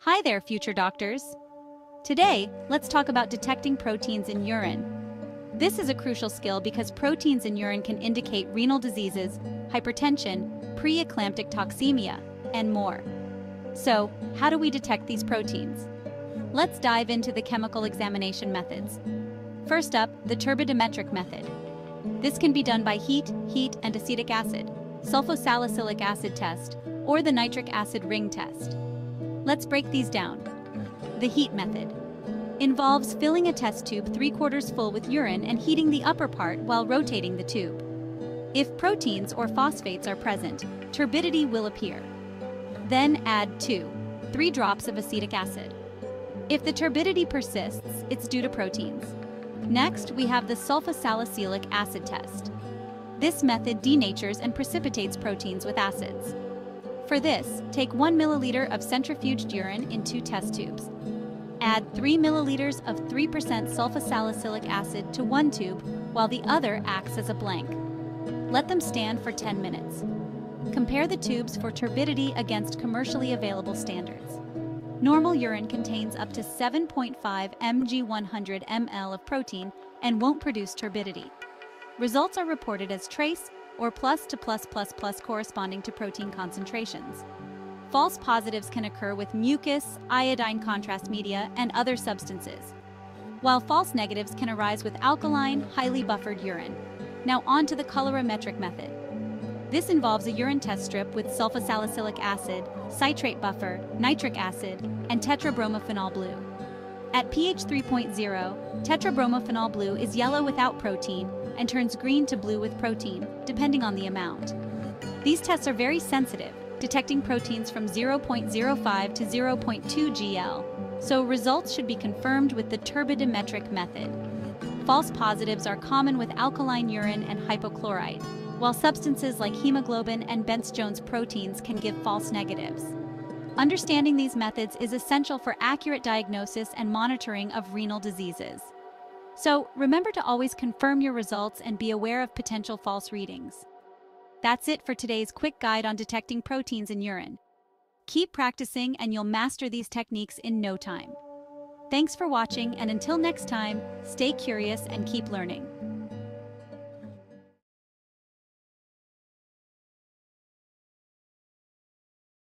Hi there, future doctors. Today, let's talk about detecting proteins in urine. This is a crucial skill because proteins in urine can indicate renal diseases, hypertension, preeclamptic toxemia, and more. So, how do we detect these proteins? Let's dive into the chemical examination methods. First up, the turbidimetric method. This can be done by heat and acetic acid, sulfosalicylic acid test, or the nitric acid ring test. Let's break these down. The heat method involves filling a test tube 3/4 full with urine and heating the upper part while rotating the tube. If proteins or phosphates are present, turbidity will appear. Then add 2-3 drops of acetic acid. If the turbidity persists, it's due to proteins. Next, we have the sulfosalicylic acid test. This method denatures and precipitates proteins with acids. For this, take 1 milliliter of centrifuged urine in 2 test tubes. Add 3 milliliters of 3% sulfosalicylic acid to one tube while the other acts as a blank. Let them stand for 10 minutes. Compare the tubes for turbidity against commercially available standards. Normal urine contains up to 7.5 mg 100 ml of protein and won't produce turbidity. Results are reported as trace or plus to plus plus plus corresponding to protein concentrations. False positives can occur with mucus, iodine contrast media, and other substances, while false negatives can arise with alkaline, highly buffered urine. Now on to the colorimetric method. This involves a urine test strip with sulfosalicylic acid, citrate buffer, nitric acid, and tetrabromophenols blue. At pH 3.0, tetrabromophenols blue is yellow without protein and turns green to blue with protein, depending on the amount. These tests are very sensitive, detecting proteins from 0.05 to 0.2 gl, so results should be confirmed with the turbidimetric method. False positives are common with alkaline urine and hypochlorite, while substances like hemoglobin and Bence-Jones proteins can give false negatives. Understanding these methods is essential for accurate diagnosis and monitoring of renal diseases. So remember to always confirm your results and be aware of potential false readings. That's it for today's quick guide on detecting proteins in urine. Keep practicing and you'll master these techniques in no time. Thanks for watching, and until next time, stay curious and keep learning.